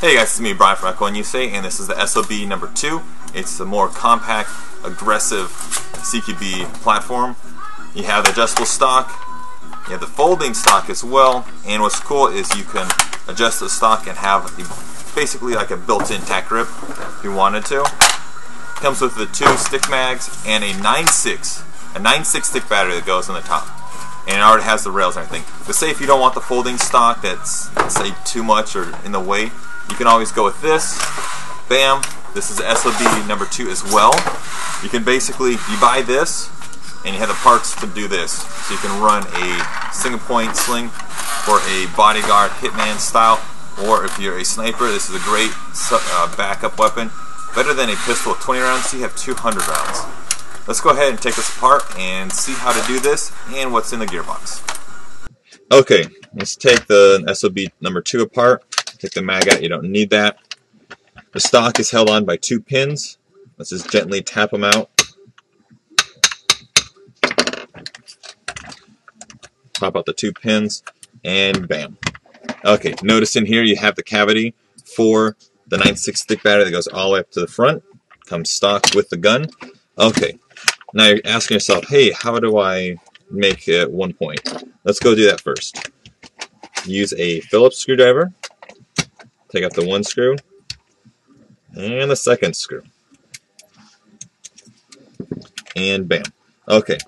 Hey guys, it's me, Brian from ECHO1, and this is the SOB number 2. It's a more compact, aggressive CQB platform. You have the adjustable stock, you have the folding stock as well, and what's cool is you can adjust the stock and have basically like a built-in tack grip if you wanted to. Comes with the 2 stick mags and a 9.6 stick battery that goes on the top. And it already has the rails and everything. But say if you don't want the folding stock that's, say, too much or in the way, you can always go with this. Bam! This is the SOB number 2 as well. You can basically, you buy this, and you have the parts to do this. So you can run a single point sling for a bodyguard hitman style, or if you're a sniper, this is a great backup weapon. Better than a pistol with 20 rounds, so you have 200 rounds. Let's go ahead and take this apart and see how to do this and what's in the gearbox. Okay, let's take the SOB number 2 apart. Take the mag out, you don't need that. The stock is held on by 2 pins. Let's just gently tap them out. Pop out the 2 pins, and bam. Okay, notice in here you have the cavity for the 9.6 stick battery that goes all the way up to the front. Comes stock with the gun. Okay, now you're asking yourself, hey, how do I make it 1 point? Let's go do that first. Use a Phillips screwdriver. Take out the 1 screw and the 2nd screw. And bam. Okay,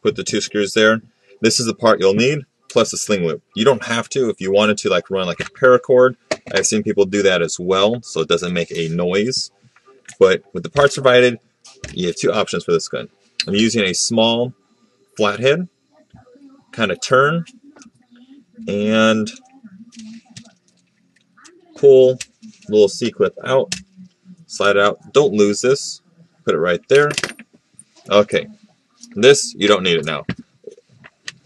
put the 2 screws there. This is the part you'll need, plus a sling loop. You don't have to if you wanted to like run like a paracord. I've seen people do that as well, so it doesn't make a noise. But with the parts provided, you have 2 options for this gun. I'm using a small flathead, kind of turn, and pull the little C-clip out, slide it out. Don't lose this. Put it right there. Okay, this, you don't need it now.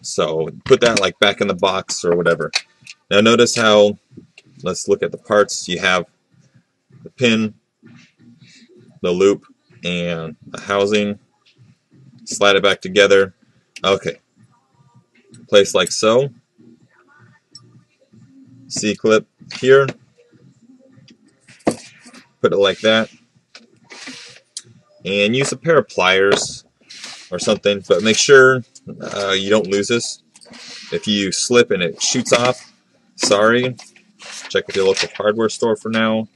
So put that like back in the box or whatever. Now notice how, let's look at the parts. You have the pin, the loop, and the housing. Slide it back together. Okay. Place like so. C-clip here. Put it like that. And use a pair of pliers or something, but make sure you don't lose this. If you slip and it shoots off, sorry. Check with your local hardware store for now.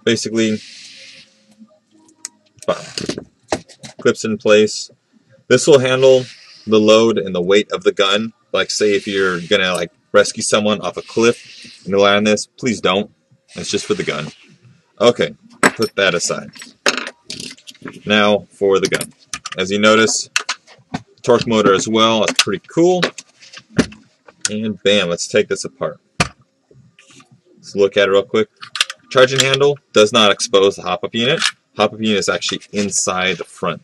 Basically, clips in place. This will handle the load and the weight of the gun. Like say if you're gonna like rescue someone off a cliff and rely on this, please don't. It's just for the gun. Okay, put that aside. Now for the gun. As you notice, torque motor as well. That's pretty cool. And bam, let's take this apart. Let's look at it real quick. Charging handle does not expose the hop-up unit. Hop-up unit is actually inside the front.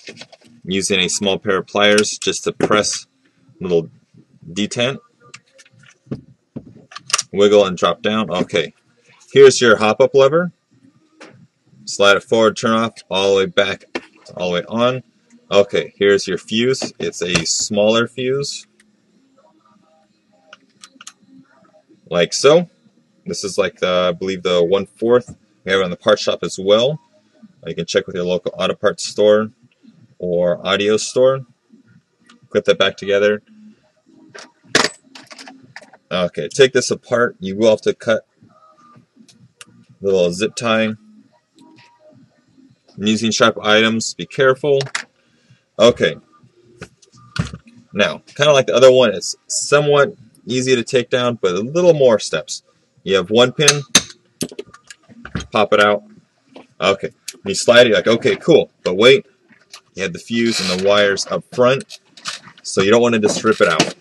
I'm using a small pair of pliers just to press a little detent. Wiggle and drop down. Okay. Here's your hop-up lever. Slide it forward, turn off, all the way back, all the way on. Okay, here's your fuse. It's a smaller fuse. Like so. This is like the, I believe the 1/4. We have it on the part shop as well. You can check with your local auto parts store or audio store. Clip that back together. Okay, take this apart. You will have to cut the little zip tie. I'm using sharp items. Be careful. Okay. Now, kind of like the other one, it's somewhat easy to take down, but a little more steps. You have 1 pin. Pop it out. Okay. When you slide it, you're like, okay, cool. But wait. You have the fuse and the wires up front, so you don't want to just rip it out.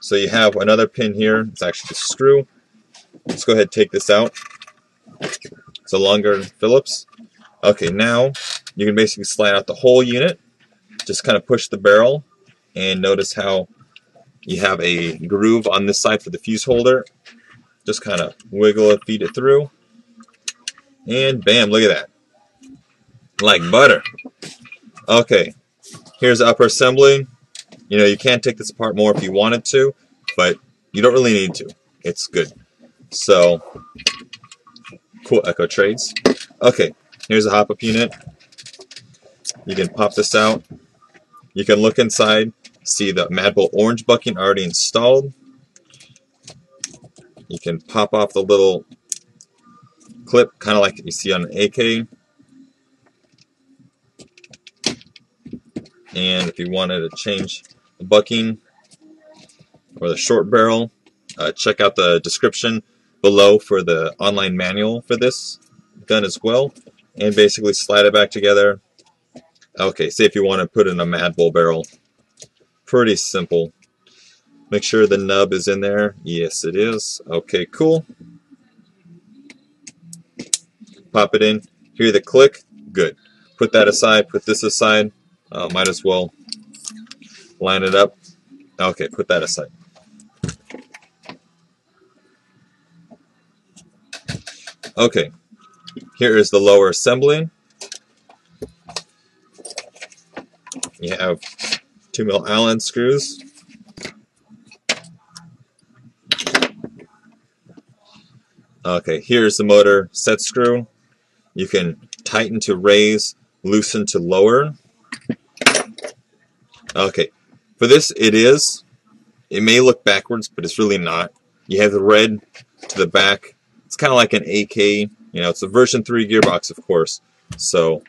So you have another pin here. It's actually a screw. Let's go ahead and take this out. It's a longer Phillips. Okay, now you can basically slide out the whole unit. Just kind of push the barrel, and notice how you have a groove on this side for the fuse holder. Just kind of wiggle it, feed it through, and bam, look at that. Like butter. Okay, here's the upper assembly. You know, you can take this apart more if you wanted to, but You don't really need to. It's good. So, cool Echo trades. Okay, here's a hop-up unit. You can pop this out. You can look inside, see the Madbull orange bucking already installed. You can pop off the little clip, kind of like you see on an AK. And if you wanted to change the bucking or the short barrel, check out the description below for the online manual for this gun as well. And basically slide it back together. Okay, say if you want to put in a Madbull barrel. Pretty simple. Make sure the nub is in there. Yes, it is. Okay, cool. Pop it in. Hear the click? Good. Put that aside. Put this aside. Might as well line it up. Okay, put that aside. Okay, here is the lower assembly. You have 2mm Allen screws. Okay, here's the motor set screw. You can tighten to raise, loosen to lower. Okay, for this it may look backwards, but it's really not. You have the red to the back. It's kind of like an AK. You know, it's a version 3 gearbox, of course. So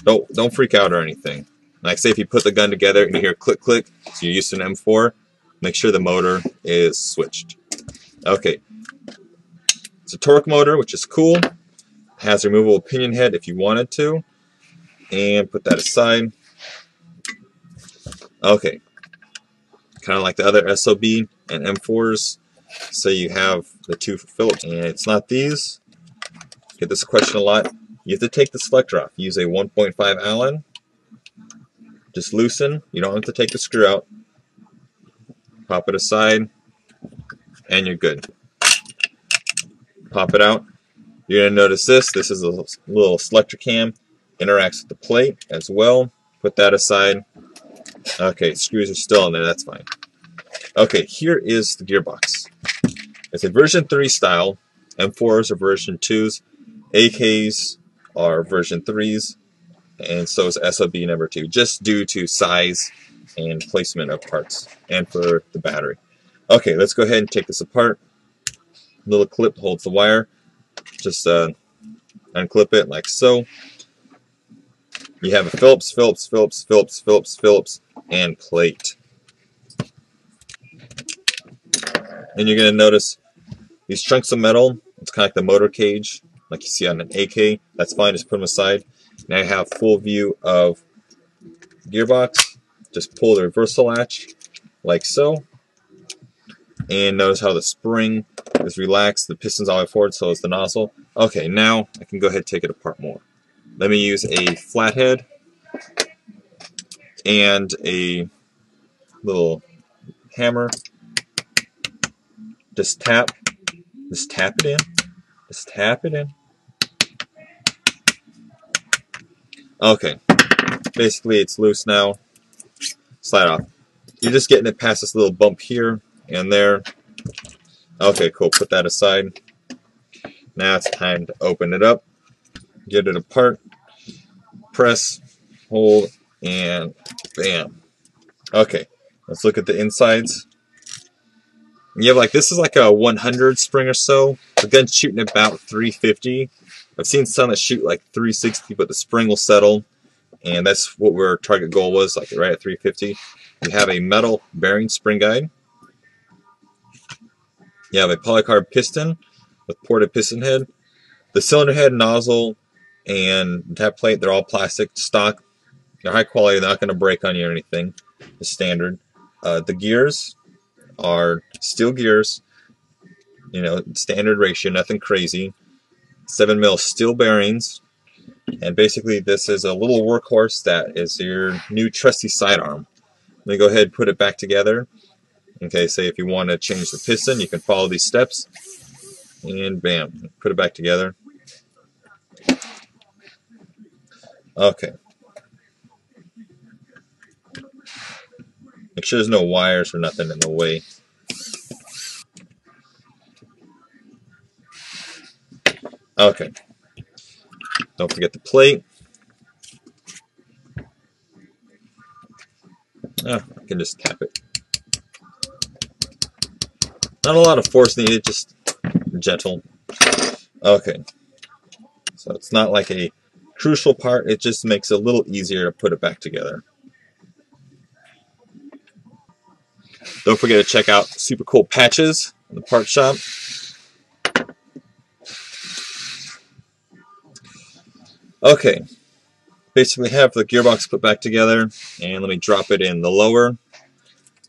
don't freak out or anything. Like say if you put the gun together and you hear click click, so you're used to an M4, make sure the motor is switched. Okay. It's a torque motor, which is cool. It has a removable pinion head if you wanted to. And put that aside. Okay. Kind of like the other SOB and M4s. So you have the two Phillips, and it's not these. Get this question a lot. You have to take the selector off. Use a 1.5 Allen. Just loosen. You don't have to take the screw out. Pop it aside, and you're good. Pop it out. You're going to notice this. This is a little selector cam. Interacts with the plate as well. Put that aside. Okay, screws are still in there. That's fine. Okay, here is the gearbox. It's a version 3 style. M4s are version 2s. AKs are version 3s. And so is SOB number 2, just due to size and placement of parts and for the battery. Okay, let's go ahead and take this apart. Little clip holds the wire. Just unclip it like so. You have a Phillips, Phillips, Phillips, Phillips, Phillips, Phillips, and plate. And you're going to notice these chunks of metal. It's kind of like the motor cage, like you see on an AK. That's fine, just put them aside. Now you have full view of gearbox. Just pull the reversal latch like so. And notice how the spring is relaxed. The piston's all the way forward, so is the nozzle. Okay, now I can go ahead and take it apart more. Let me use a flathead and a little hammer. Just tap it in. Just tap it in. Okay, basically it's loose now. Slide off. You're just getting it past this little bump here and there. Okay, cool. Put that aside. Now it's time to open it up. Get it apart. Press, hold, and bam. Okay, let's look at the insides. You have like, this is like a 100 spring or so. The gun's shooting about 350. I've seen some that shoot like 360, but the spring will settle. And that's what our target goal was, like right at 350. You have a metal bearing spring guide. You have a polycarb piston with ported piston head. The cylinder head, nozzle, and tap plate, they're all plastic stock. They're high quality, they're not going to break on you or anything. It's standard. The gears are steel gears, you know, standard ratio, nothing crazy. 7mm steel bearings. And basically this is a little workhorse that is your new trusty sidearm. Let me go ahead and put it back together. Okay, say if you want to change the piston, you can follow these steps. And bam, put it back together. Okay. Make sure there's no wires or nothing in the way. Okay. Don't forget the plate. I can just tap it. Not a lot of force needed, just gentle. Okay. So it's not like a crucial part, it just makes it a little easier to put it back together. Don't forget to check out super cool patches in the part shop. Okay, basically have the gearbox put back together, and let me drop it in the lower.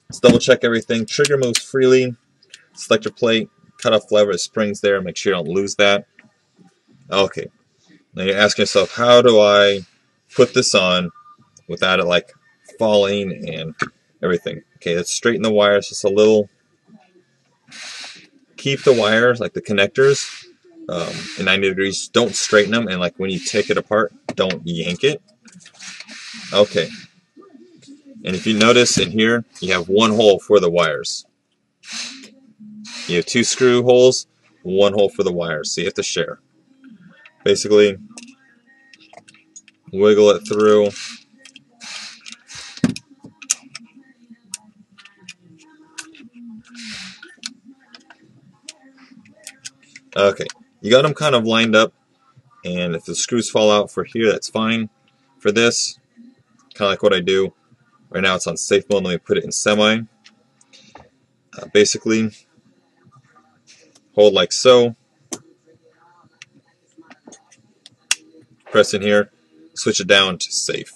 Let's double check everything. Trigger moves freely. Select your plate, cut off lever, springs there, make sure you don't lose that. Okay, now you're asking yourself, how do I put this on without it like falling and everything? Okay, let's straighten the wires just a little. Keep the wires, like the connectors, in 90 degrees. Don't straighten them, and like when you take it apart, don't yank it. Okay. And if you notice in here, you have one hole for the wires. You have 2 screw holes, 1 hole for the wires, so you have to share. Basically, wiggle it through. Okay, you got them kind of lined up, and if the screws fall out for here, that's fine. For this, kind of like what I do, right now it's on safe mode, let me put it in semi. Basically, hold like so, press in here, switch it down to safe.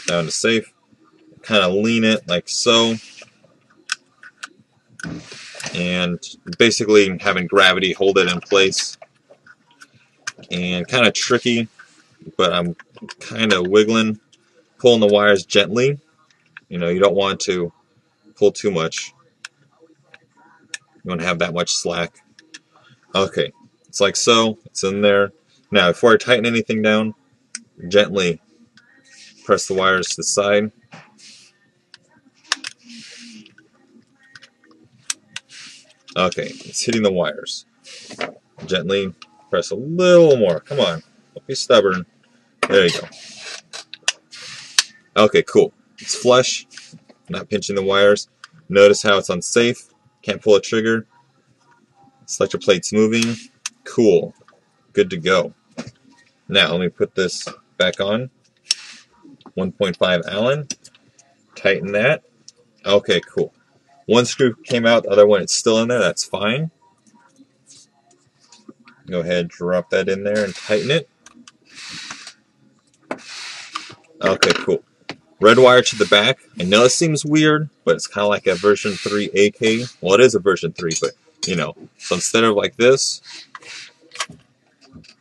Down to safe, kind of lean it like so, and basically having gravity hold it in place. And kind of tricky, but I'm kind of wiggling, pulling the wires gently. You know, you don't want to pull too much. You don't have that much slack. Okay, it's like so, it's in there. Now, before I tighten anything down, gently press the wires to the side. Okay, it's hitting the wires. Gently press a little more. Come on, don't be stubborn. There you go. Okay, cool. It's flush, not pinching the wires. Notice how it's unsafe. Can't pull a trigger. Select your plates moving. Cool. Good to go. Now, let me put this back on. 1.5 Allen. Tighten that. Okay, cool. One screw came out, the other one it's still in there. That's fine. Go ahead, drop that in there and tighten it. Okay, cool. Red wire to the back. I know it seems weird, but it's kind of like a version 3 AK. Well, it is a version 3, but you know. So instead of like this,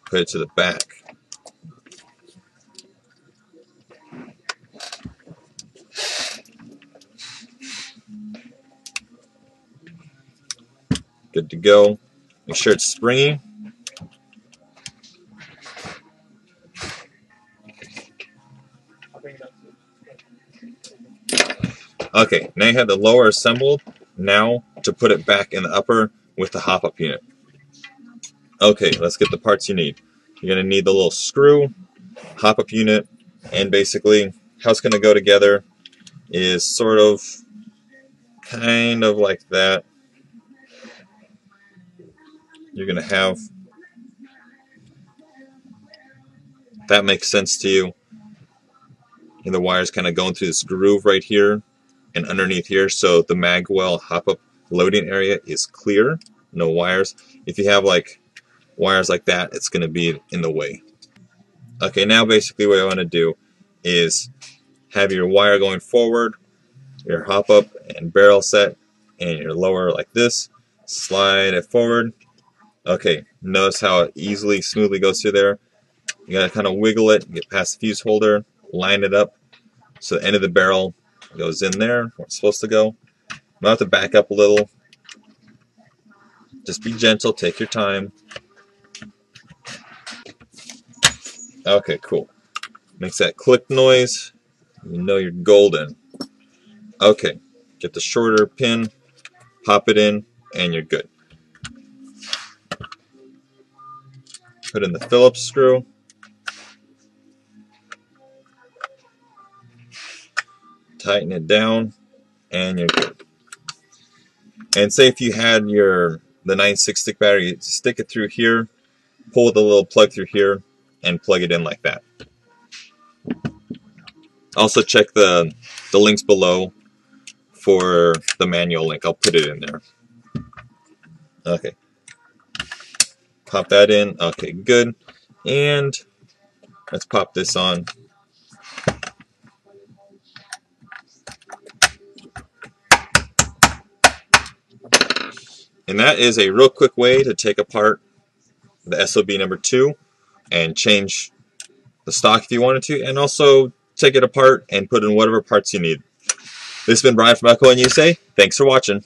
put it to the back. Good to go. Make sure it's springy. Okay, now you have the lower assembled. Now to put it back in the upper with the hop-up unit. Okay, let's get the parts you need. You're going to need the little screw, hop-up unit, and basically how it's going to go together is sort of, kind of like that. You're going to have, if that makes sense to you, and the wire's kind of going through this groove right here and underneath here, so the magwell hop-up loading area is clear, no wires. If you have like wires like that, it's going to be in the way. Okay, now basically what I want to do is have your wire going forward, your hop-up and barrel set, and your lower like this. Slide it forward. Okay, notice how it easily, smoothly goes through there. You got to kind of wiggle it, get past the fuse holder, line it up so the end of the barrel goes in there where it's supposed to go. I'll have to back up a little. Just be gentle, take your time. Okay, cool. Makes that click noise. You know you're golden. Okay, get the shorter pin, pop it in, and you're good. Put in the Phillips screw. Tighten it down, and you're good. And say if you had the 9.6 stick battery, stick it through here, pull the little plug through here, and plug it in like that. Also check the links below for the manual link. I'll put it in there. Okay. Pop that in. Okay, good. And let's pop this on. And that is a real quick way to take apart the SOB number 2 and change the stock if you wanted to, and also take it apart and put in whatever parts you need. This has been Brian from ECHO1 USA. Thanks for watching.